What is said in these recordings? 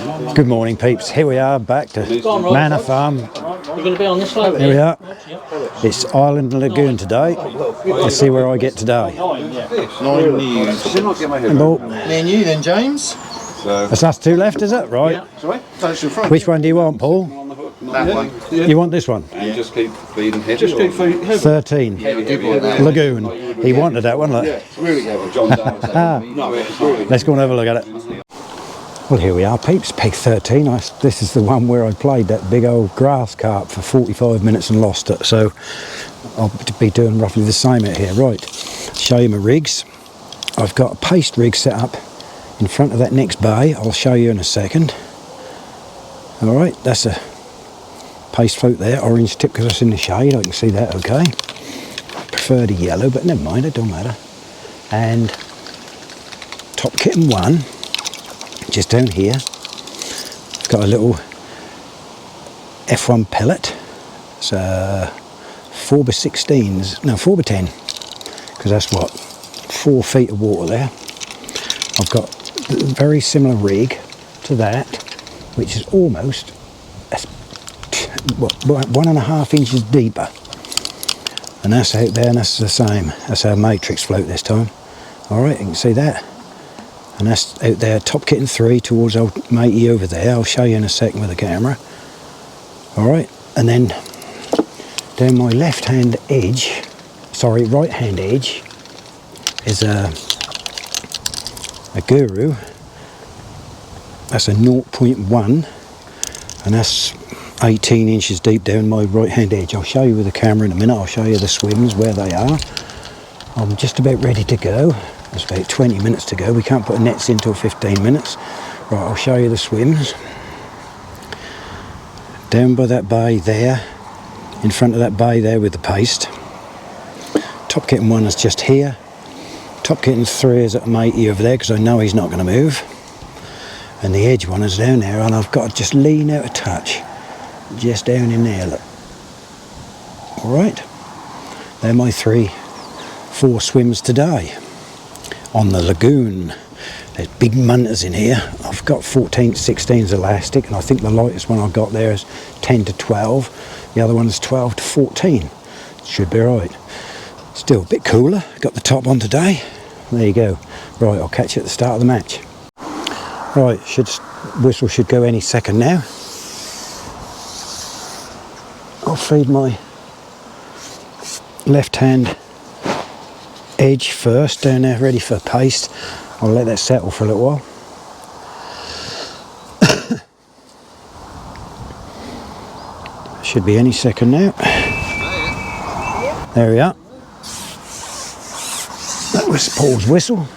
Good morning, peeps. Here we are back to Manor Farm. You're going to be on this way? Here we are. It's Island and Lagoon today. Let's see where I get today. 9 news. Hello. Me and you then, James. That's us two left, is it? Right. Sorry? That's in front. Which one do you want, Paul? That one. You want this one? And just keep feeding heavy. Just keep feeding heavy. 13. Lagoon. He wanted that one, look. Really heavy. Let's go and have a look at it. Well, here we are, peeps. Peg 13. This is the one where I played that big old grass carp for 45 minutes and lost it. So I'll be doing roughly the same out here. Right. Show you my rigs. I've got a paste rig set up in front of that next bay. I'll show you in a second. All right, that's a paste float there, orange tip because it's in the shade. I can see that okay. Prefer the yellow, but never mind, it don't matter. And top kitten 1, just down here. It's got a little F1 pellet. It's 4x16s, no 4x10, because that's what, 4 feet of water there. I've got a very similar rig to that, which is almost 1.5 inches deeper, and that's out there, and that's the same. That's our matrix float this time. All right, you can see that, and that's out there, top kitten 3 towards old matey over there. I'll show you in a second with the camera. All right, and then down my left hand edge, sorry, right hand edge, is a Guru. That's a 0.1, and that's 18 inches deep down my right hand edge. I'll show you with the camera in a minute. I'll show you the swims where they are. I'm just about ready to go. There's about 20 minutes to go. We can't put nets in till 15 minutes. Right, I'll show you the swims. Down by that bay there, in front of that bay there with the paste. Top kitten 1 is just here. Top kitten 3 is at matey over there because I know he's not going to move. And the edge one is down there, and I've got to just lean out a touch. Just down in there, look. Alright. They're my 4 swims today. On the lagoon. There's big munters in here. I've got 14 16s elastic, and I think the lightest one I've got there is 10 to 12. The other one is 12 to 14. Should be right. Still a bit cooler. Got the top on today. There you go. Right, I'll catch you at the start of the match. Right, whistle should go any second now. I'll feed my left hand edge first down there, ready for paste. I'll let that settle for a little while. Should be any second now. There we are. That was Paul's whistle.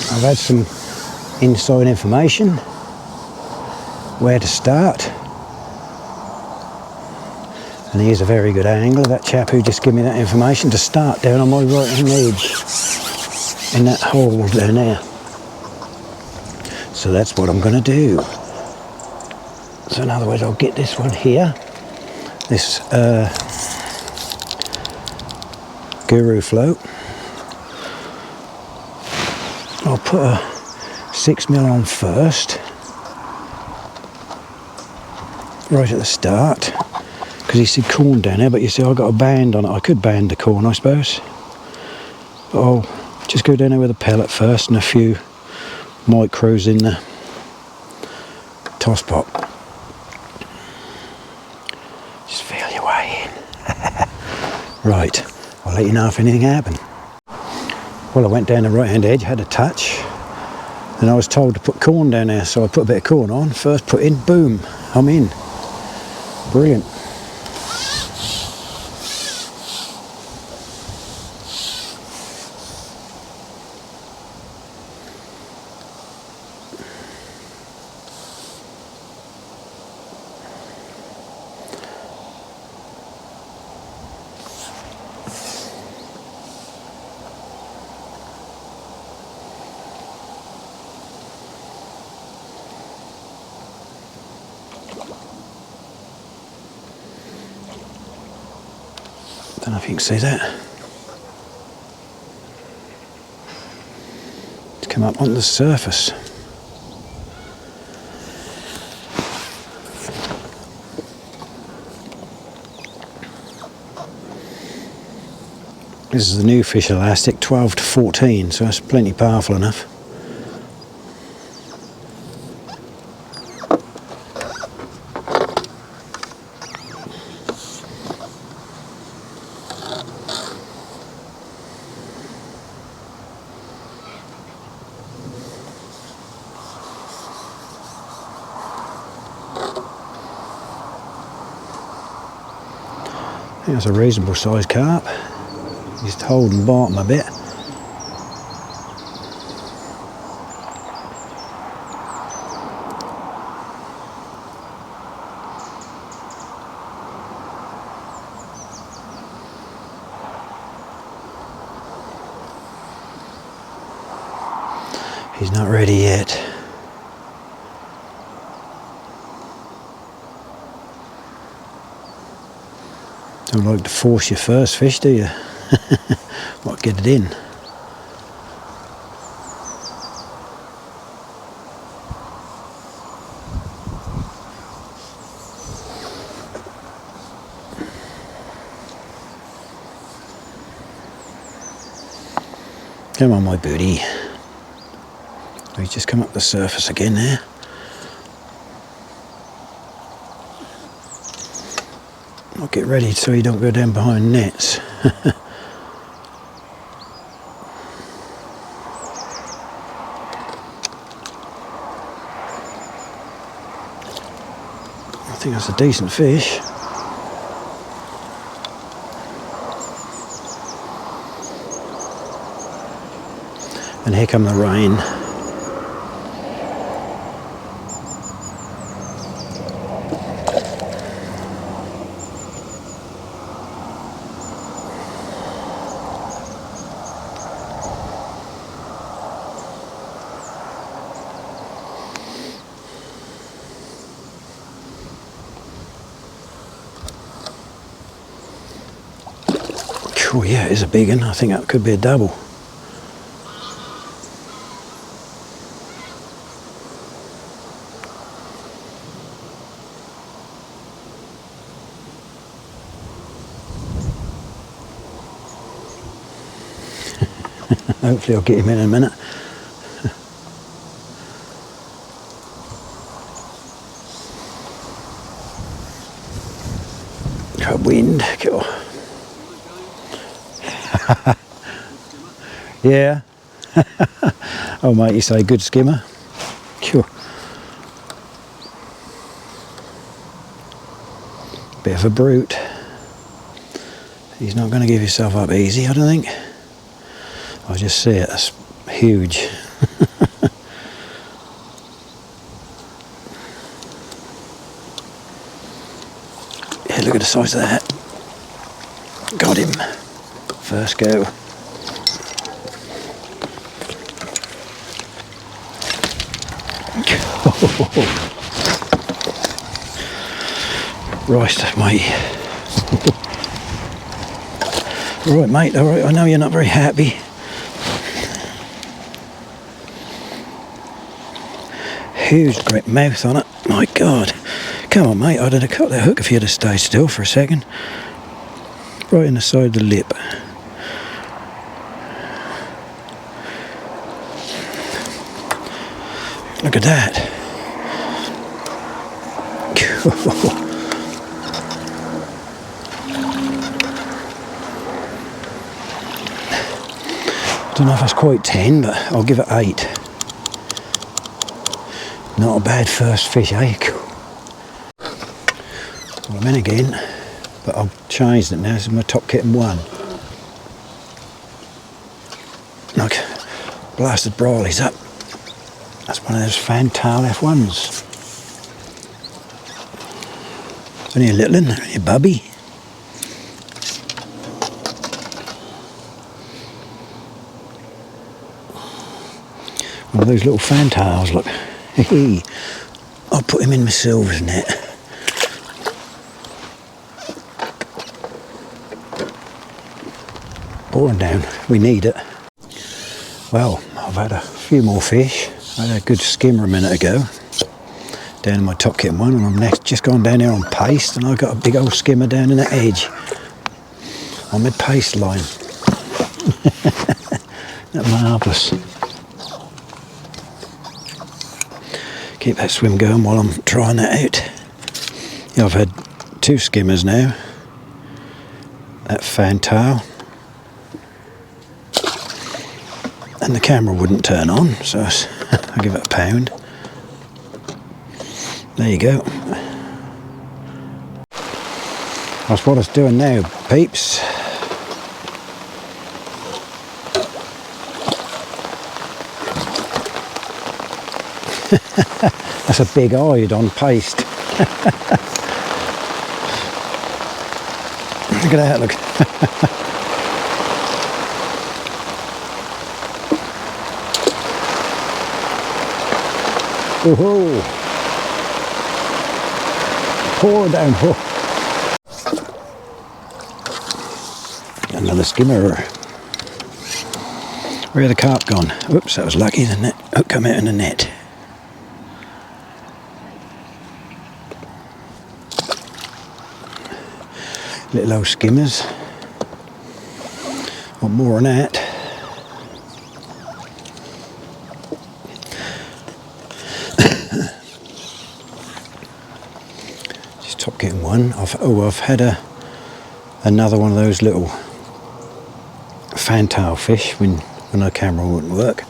I've had some inside information where to start, and here's a very good angler, that chap who just gave me that information, to start down on my right hand edge in that hole down there. So that's what I'm going to do. So in other words, I'll get this one here, this Guru float. I'll put a 6mm on first, right at the start, because he said corn down there, but you see I've got a band on it. I could band the corn, I suppose, but I'll just go down there with a pellet first and a few micros in the toss pot. Just feel your way in. Right, I'll let you know if anything happened. Well, I went down the right hand edge, had a touch, and I was told to put corn down there, so I put a bit of corn on, first put in, boom, I'm in. Brilliant. Don't know if you can see that. It's come up on the surface. This is the new fish elastic, 12 to 14, so that's plenty powerful enough. I think that's a reasonable sized carp. Just holding bottom a bit. He's not ready yet. Don't like to force your first fish, do you? What, get it in? Come on, my booty. He's just come up the surface again there. I'll get ready so you don't go down behind nets. I think that's a decent fish. And here come the rain. Oh yeah, it is a big one. I think that could be a double. Hopefully I'll get him in a minute. Got wind. Cool. Yeah. Oh mate, you say good skimmer? Cool. Bit of a brute. He's not going to give himself up easy, I don't think. I just see it, that's huge. Yeah, look at the size of that. Got him. First go. Right, mate. Right, mate, all right, I know you're not very happy. Huge, great mouth on it. My God. Come on, mate, I'd have cut that hook if you'd have stayed still for a second. Right in the side of the lip. Look at that. Don't know if that's quite 10, but I'll give it 8. Not a bad first fish, eh? Well, I'm in again, but I've changed it now. This is my top kitten 1. Look, blasted brawlies up. That's one of those fantail F1s. Only a little one, only a bubby. One of those little fantails, look. Hey, I'll put him in my silver's net. Pouring down, we need it. Well, I've had a few more fish. I had a good skimmer a minute ago down in my top kitten one, and I'm just gone down there on paste, and I've got a big old skimmer down in the edge on my paste line. That's marvellous. Keep that swim going while I'm trying that out. Yeah, I've had 2 skimmers now. That fantail. And the camera wouldn't turn on, so I'll give it a pound. There you go. That's what it's doing now, peeps. That's a big hide on paste. Look at that, look. Oh, pour down, pour. Another skimmer. Where the carp gone? Oops, that was lucky. The net hook come out in the net. Little old skimmers. Want more on that. Just top getting one. I've had another one of those little fantail fish when the camera wouldn't work.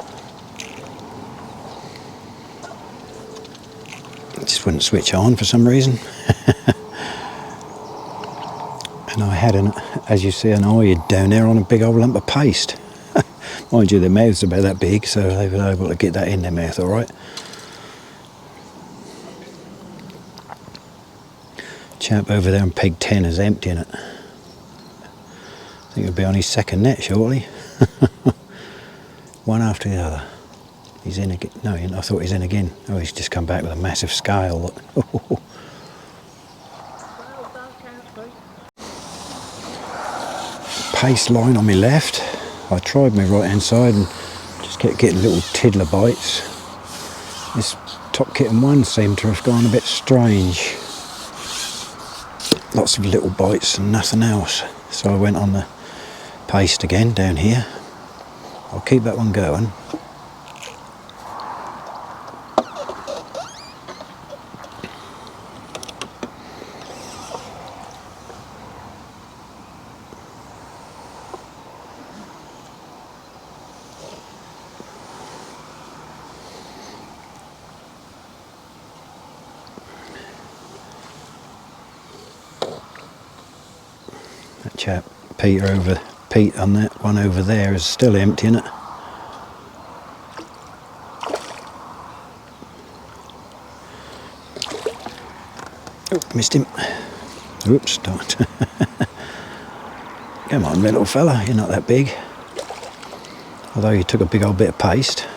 It just wouldn't switch on for some reason. And I had, as you see, an eyed down there on a big old lump of paste. Mind you, their mouth's about that big, so they were able to get that in their mouth all right. Chap over there on peg 10 is emptying it. I think he'll be on his second net shortly. One after the other. He's in again. No, I thought he's in again. Oh, he's just come back with a massive scale. Look. Paste line on my left. I tried my right hand side and just kept getting little tiddler bites. This top kitten one seemed to have gone a bit strange. Lots of little bites and nothing else. So I went on the paste again down here. I'll keep that one going. That chap Pete on that one over there is still emptying it. Oh, missed him. Oops, don't. Come on, little fella, you're not that big. Although you took a big old bit of paste.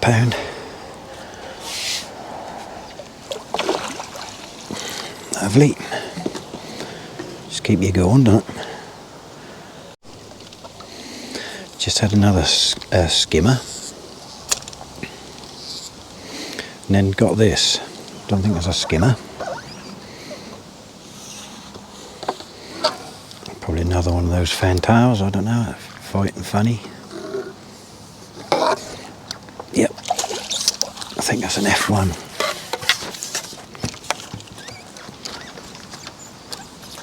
£1. Lovely. Just keep you going, don't it? Just had another skimmer. And then got this. Don't think it's a skimmer. Probably another one of those fantails, I don't know, fighting funny. Yep, I think that's an F1.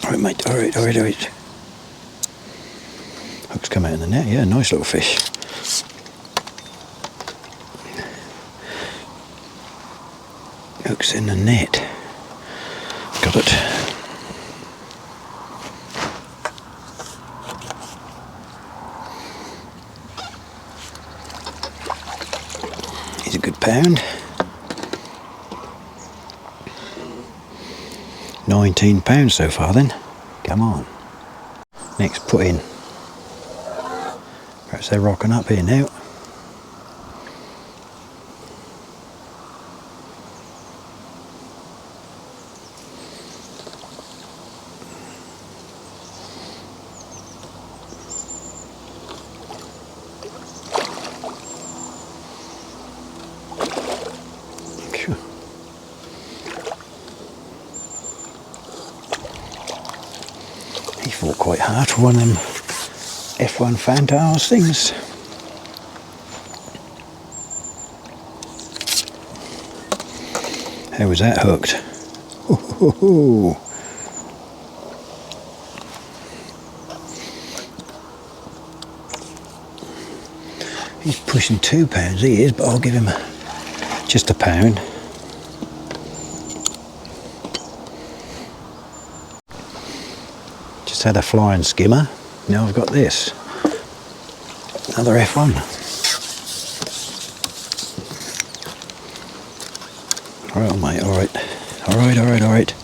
Alright mate, alright. Hook's come out in the net, yeah, nice little fish. Hook's in the net. Got it. £1. £19 so far then. Come on. Next put in. Perhaps they're rocking up here now. He fought quite hard for one of them F1 fantails things. How was that hooked? Ooh. He's pushing £2, he is, but I'll give him just £1. Just had a flying skimmer. Now I've got this. Another F1. Alright, mate, alright. Alright.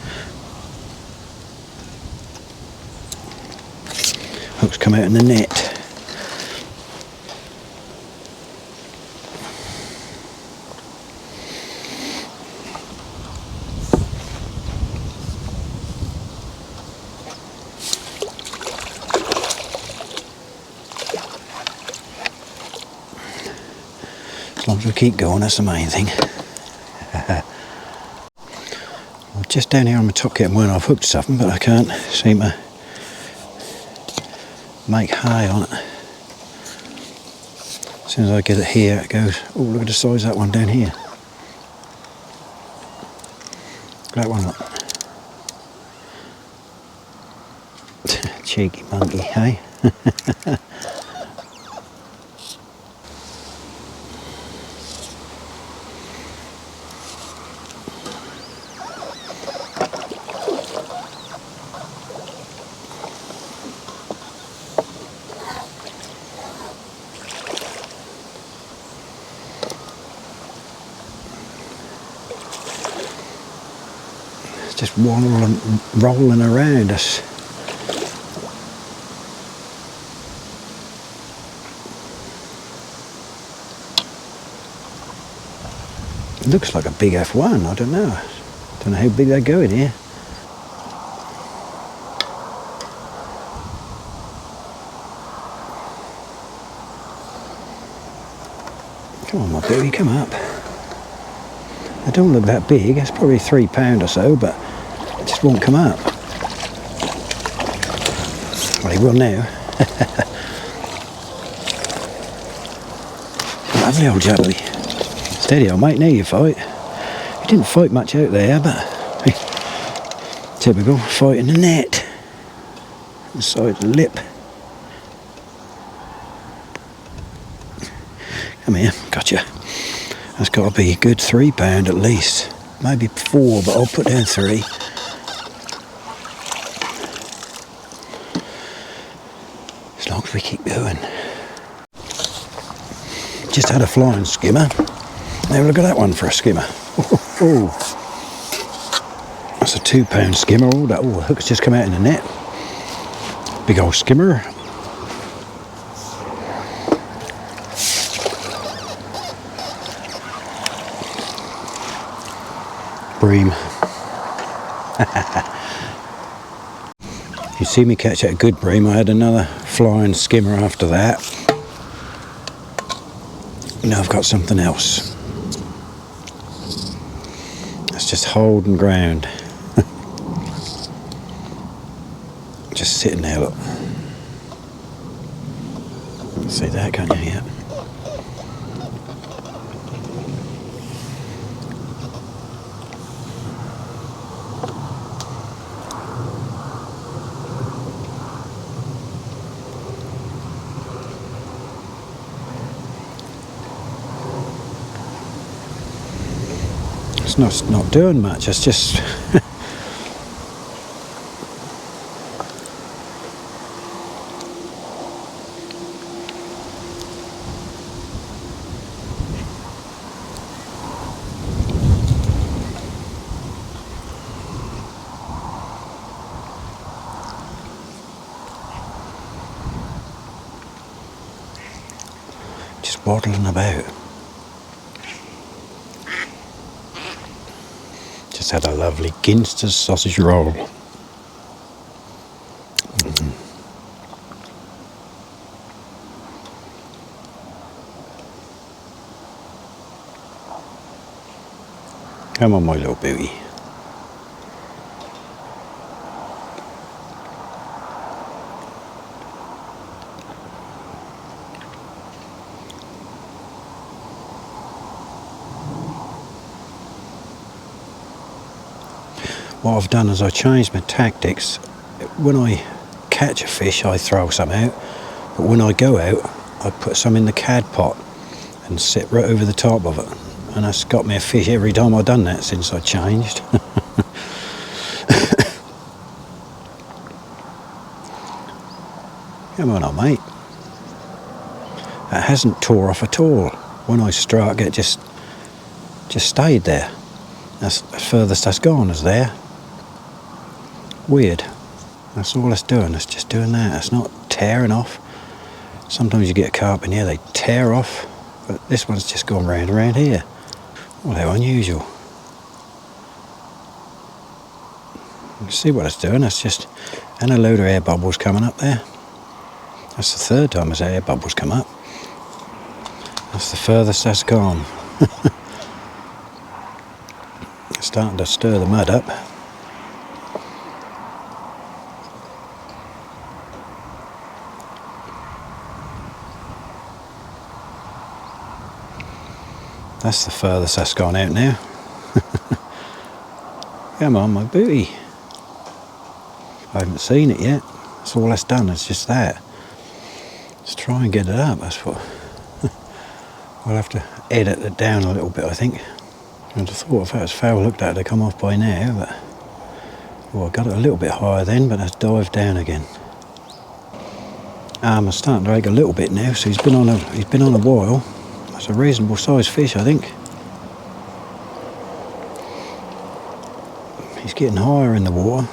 Hook's come out in the net. As long as we keep going, that's the main thing. Well, just down here on my top getting one, I've hooked something, but I can't seem to make hay on it. As soon as I get it here, it goes, oh, look at the size of that one down here. That one, look. Cheeky monkey, hey? Just rolling around us. It looks like a big F1, I don't know. Don't know how big they go in here. Come on, my baby, come up. They don't look that big. It's probably £3 or so, but it just won't come up. Well, he will now. Lovely old jubbly. Steady, old mate, now you fight. He didn't fight much out there, but typical fight in the net. Inside the lip. Come here, gotcha. That's got to be a good £3 at least. Maybe 4, but I'll put down 3. As long as we keep going. Just had a flying skimmer. Now look at that one for a skimmer. Oh, that's a £2 skimmer. Oh, the hook's just come out in the net. Big old skimmer. Bream. You see me catch that good bream. I had another flying skimmer after that. Now I've got something else. It's just holding ground. Just sitting there, look. See that, can't you? Yeah. It's not doing much, it's just waddling about. Just had a lovely Ginster's sausage roll. Come on, my little beauty. What I've done is I changed my tactics. When I catch a fish, I throw some out, but when I go out, I put some in the cad pot and sit right over the top of it. And that's got me a fish every time I've done that since I changed. Come on, old mate. It hasn't tore off at all. When I struck, it just stayed there. That's the furthest that's gone, is there. Weird. That's all it's doing. It's just doing that. It's not tearing off. Sometimes you get a carp in here, they tear off, but this one's just gone round around here. Well, how unusual. You can see what it's doing. It's just, and a load of air bubbles coming up there. That's the third time there's air bubbles come up. That's the furthest that's gone. It's starting to stir the mud up. That's the furthest that's gone out now. Come on, my booty. I haven't seen it yet. That's all that's done, it's just that. Let's try and get it up, that's what. I'll have to edit it down a little bit, I think. I'd have thought if that was foul looked at, it'd come off by now, but... Well, I got it a little bit higher then, but that's dived down again. I'm starting to ache a little bit now, so he's been on a while. That's a reasonable sized fish, I think. He's getting higher in the water.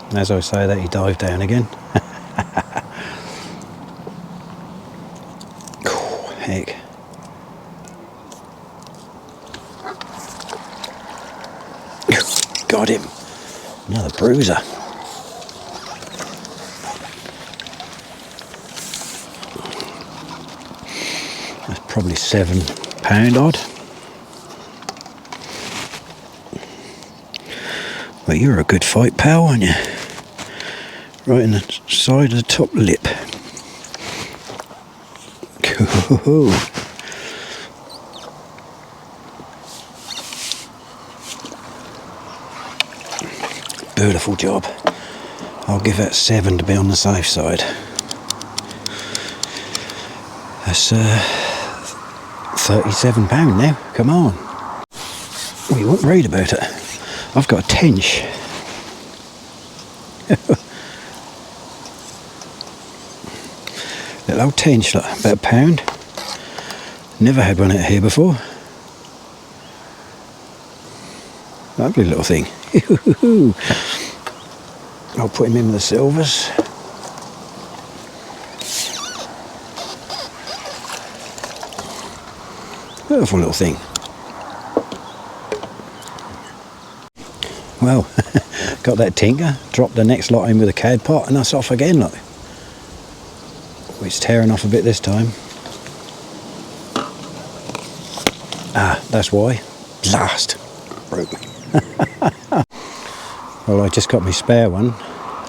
And as I say that, he dived down again. Oh, heck. Got him. Another bruiser. That's probably £7 odd. Well, you're a good fight, pal, aren't you? Right in the side of the top lip. Cool. Beautiful job. I'll give that 7 to be on the safe side. That's £37 now. Come on. Well, you won't read about it. I've got a tench. Little old tench, like about £1. Never had one out here before. Lovely little thing. I'll put him in with the silvers. Beautiful little thing. Well, got that tinker, dropped the next lot in with a cad pot, and that's off again, look. It's tearing off a bit this time. Ah, that's why. Blast! Broke me. Well, I just got my spare one,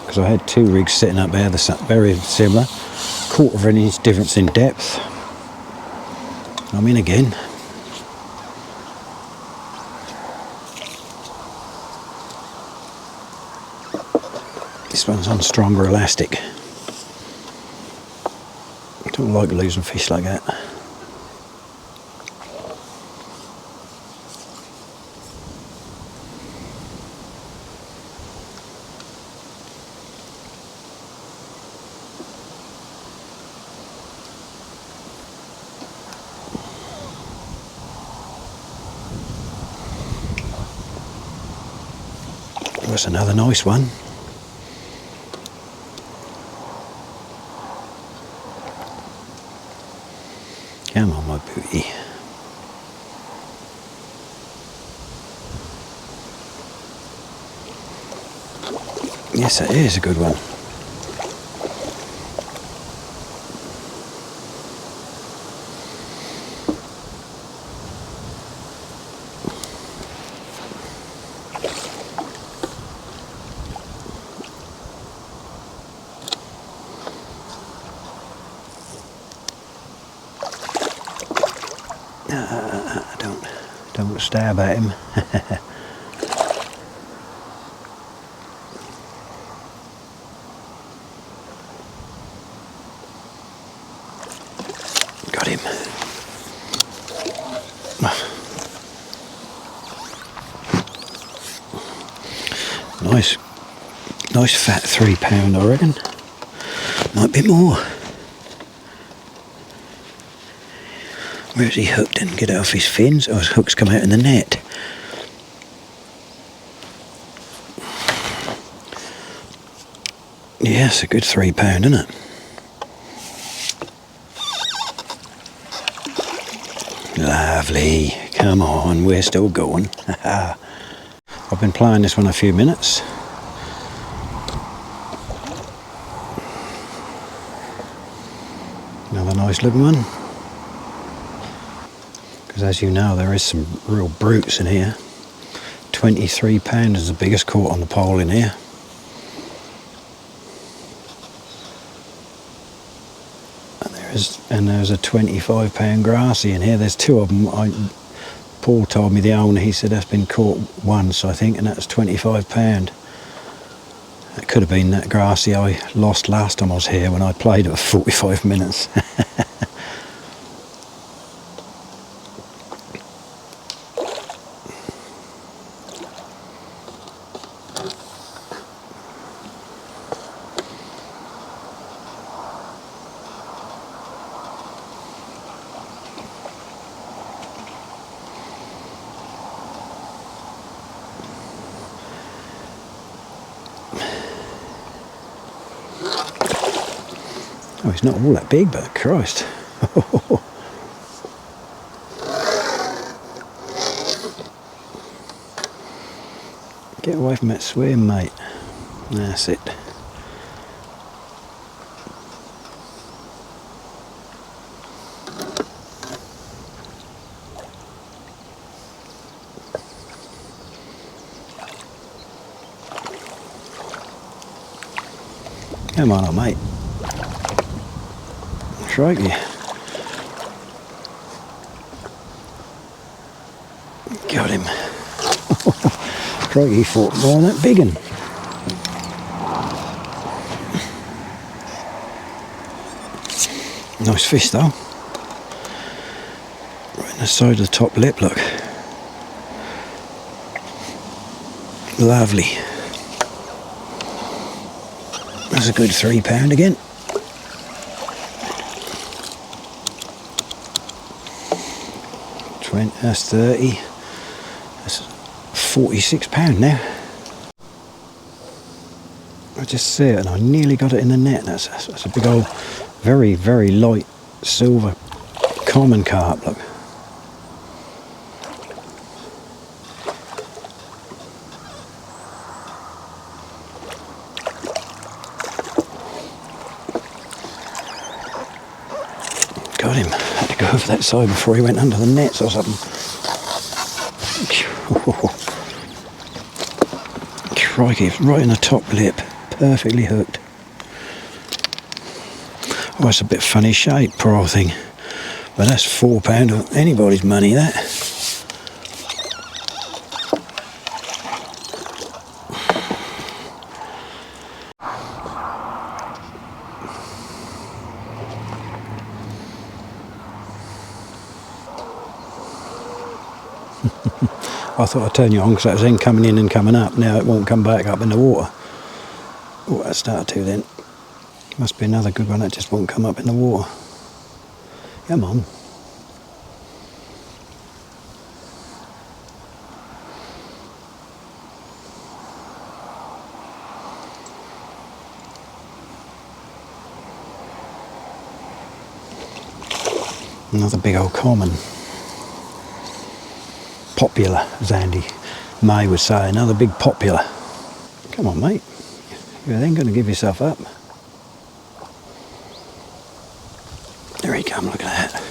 because I had 2 rigs sitting up there, very similar. 1/4 of an inch difference in depth. I'm in again. This one's on stronger elastic. I don't like losing fish like that. That's another nice one. Come on, my booty. Yes, it is a good one. Don't stab at him. Got him. Nice fat 3 pound, I reckon. Might be more. Where's he hooked? Didn't get it off his fins, or his hook's come out in the net. Yes, a good 3 pound, isn't it? Lovely. Come on, we're still going. I've been playing this one a few minutes. Another nice looking one. Because as you know, there is some real brutes in here. 23 pound is the biggest caught on the pole in here. And there's a 25 pound grassy in here. There's 2 of them. Paul told me, the owner, he said that's been caught once, I think, and that's 25 pound. That could have been that grassy I lost last time I was here when I played it for 45 minutes. Oh, he's not all that big, but Christ. Get away from that swim, mate. That's it. Come on, mate. Crikey. Got him. Crikey, he fought more than that big one. Nice fish though. Right in the side of the top lip, look. Lovely. That's a good 3 pound again. That's 30. That's 46 pound now. I just see it and I nearly got it in the net. That's a big old, very, very light silver common carp, look. Got him. Had to go over that side before he went under the nets or something. Crikey, right in the top lip. Perfectly hooked. Oh, it's a bit funny shape, poor old thing. But that's 4 pound of anybody's money, that. I thought I'd turn you on because that was then coming in and coming up. Now it won't come back up in the water. Oh, that started to then. Must be another good one that just won't come up in the water. Come on. Another big old common. Popular, as Andy May would say, another big popular. Come on, mate. You ain't going to give yourself up. There he comes, look at that.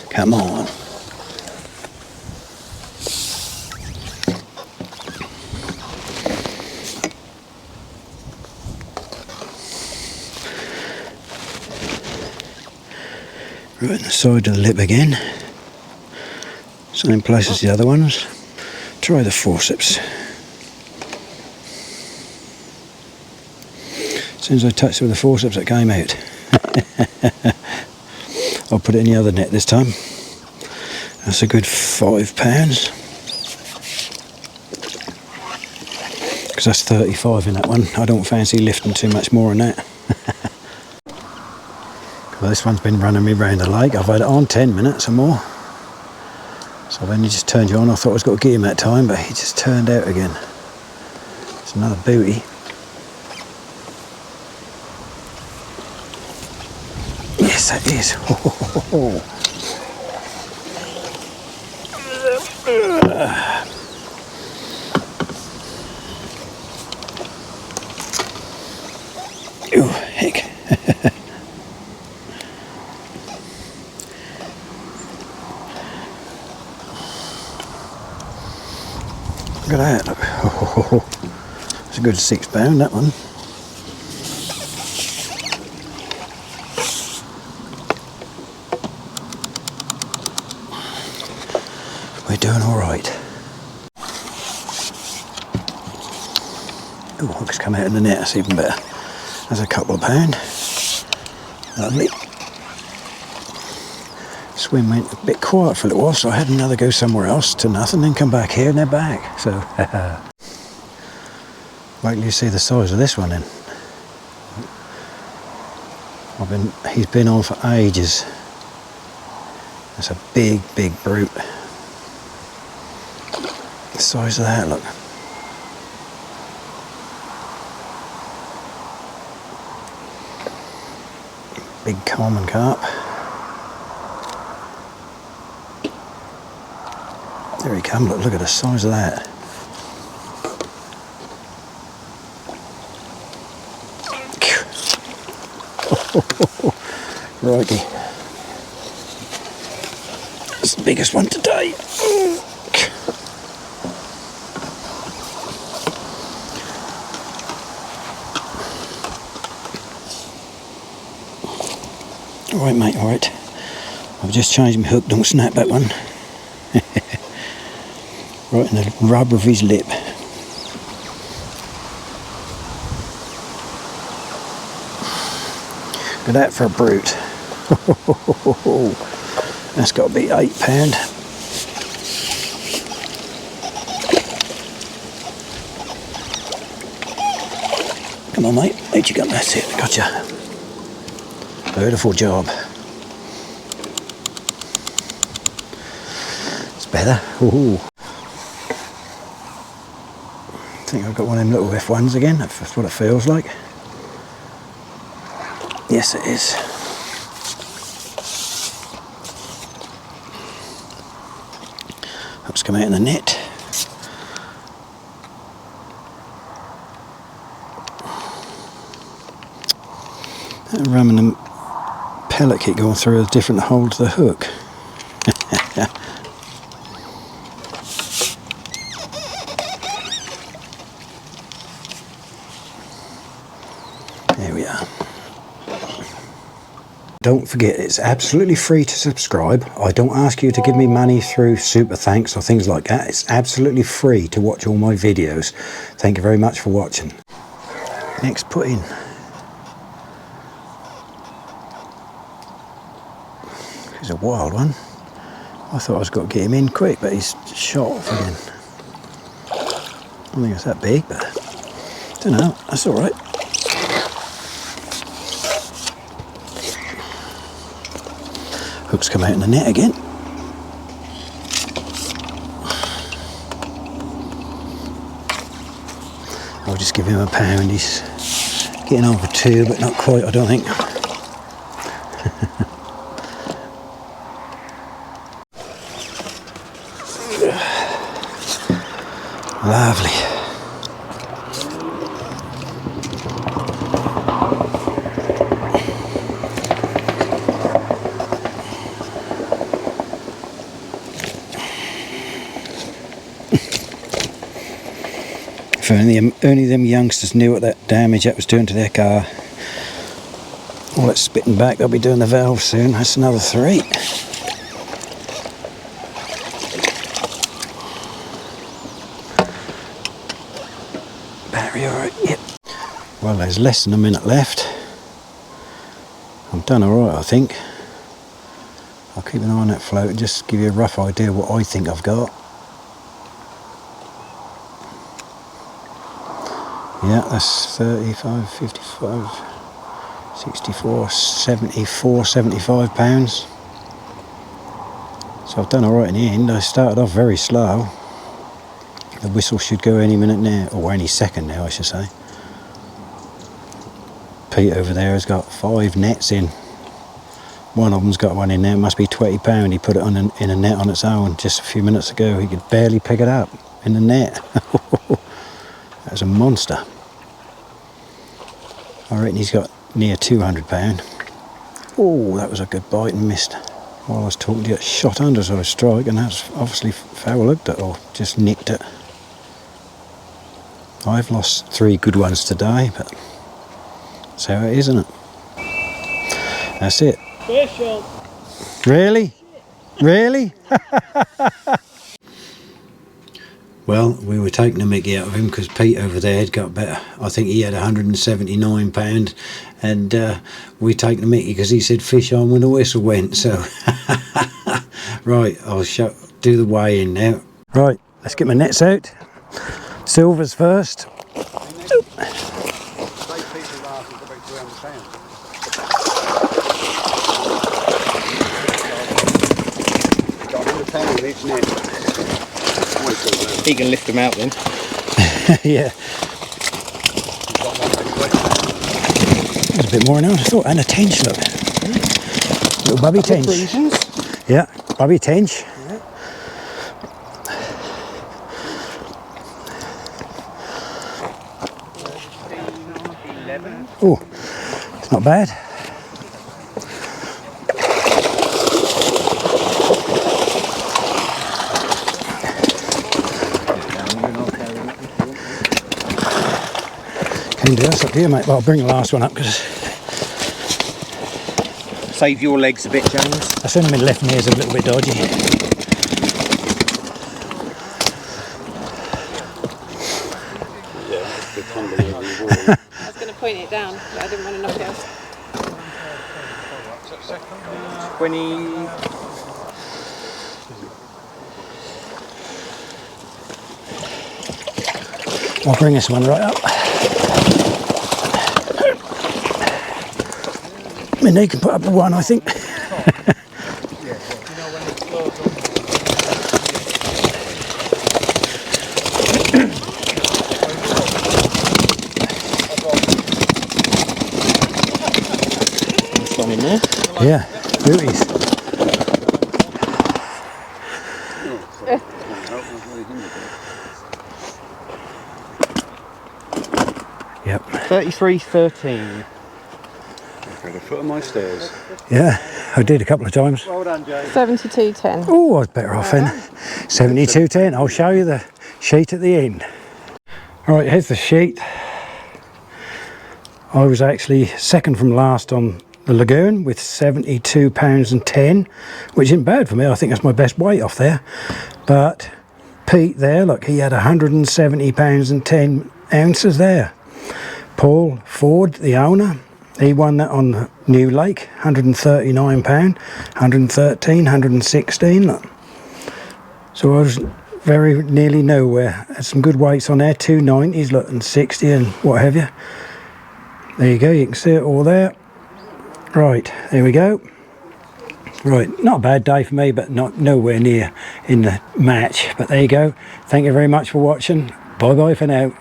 Come on. Right in the side of the lip again. Same place as the other ones. Try the forceps. As soon as I touched it with the forceps, it came out. I'll put it in the other net this time. That's a good £5. Because that's 35 in that one. I don't fancy lifting too much more than that. Well, this one's been running me round the lake. I've had it on 10 minutes or more. So I've only just turned you on. I thought I was going to get him that time, but he just turned out again. It's another booty. Yes, that is. Oh, heck. Look at that. Look. It's a good £6, that one. We're doing all right. Oh, hook's come out in the net. That's even better. That's a couple of £1. Lovely. Swim went a bit quiet for a little while, so I had another go somewhere else to nothing, then come back here and they're back. So, wait till you see the size of this one then. He's been on for ages. That's a big, big brute. The size of that, look. Big common carp. There he comes, look at the size of that. Righty. It's the biggest one today. Alright mate, alright. I've just changed my hook, don't snap that one. Right in the rub of his lip. Look at that for a brute. That's got to be £8. Come on mate, out you go, that's it, gotcha. Beautiful job. It's better. Ooh. I think I've got one of them little F1s again, that's what it feels like. Yes it is. Hook's come out in the net. That rum and the pellet kit going through a different hole to the hook. There we are. Don't forget, it's absolutely free to subscribe. I don't ask you to give me money through super thanks or things like that. It's absolutely free to watch all my videos. Thank you very much for watching. Next put in. He's a wild one. I thought I was going to get him in quick, but he's shot off again. I don't think it's that big, but I don't know. That's all right. Hook's come out in the net again. I'll just give him a pound. He's Getting over 2, but not quite, I don't think. Lovely. If only them youngsters knew what that damage that was doing to their car. All that spitting back, they'll be doing the valve soon. That's another 3. Battery alright, yep. Well, there's less than a minute left. I've done alright, I think. I'll keep an eye on that float and just give you a rough idea of what I think I've got. Yeah, that's 35, 55, 64, 74, 75 pounds. So I've done alright in the end. I started off very slow. The whistle should go any minute now, or any second now I should say. Pete over there has got 5 nets in. One of them's got one in there, it must be £20. He put it on in a net on its own just a few minutes ago. He could barely pick it up in the net. That was a monster. I reckon he's got near £200. Oh, that was a good bite and missed. While I was talking to you, it shot under sort of strike, and that's obviously foul hooked it or just nicked it. I've lost 3 good ones today, but that's how it is, isn't it? That's it. Fish on. Really? Really? Well, we were taking a mickey out of him because Pete over there had got better. I think he had £179, and we taking a mickey because he said fish on when the whistle went. So, right, I'll do the weigh in now. Right, let's get my nets out. Silvers first. He can lift them out then. Yeah. There's a bit more now, I thought, and a tench, look. Little bubby tench. Yeah, bubby tench. Yeah. Oh, it's not bad. Can do, that's up to you, mate. Well, I'll bring the last one up because Save your legs a bit, James. I send my left knee is a little bit dodgy. I was going to point it down, but I didn't want to knock it out. 20. I'll bring this one right up. My knee can put up the one, I think. This one in there. Yeah, booties. Yep. 33.13. Got a foot on my stairs. Yeah, I did a couple of times. Well done, James. 72.10. Oh, I was better off then. 72.10. I'll show you the sheet at the end. All right, here's the sheet. I was actually second from last on the Lagoon with £72.10, which isn't bad for me. I think that's my best weight off there. But Pete there, look, he had £170.10 there. Paul Ford, the owner, he won that on the New Lake, £139, 113, 116. Look. So I was very nearly nowhere. Had some good weights on there, 290s, look, and 60 and what have you. There you go, you can see it all there. Right, there we go. Right, not a bad day for me, but not nowhere near in the match. But there you go. Thank you very much for watching. Bye bye for now.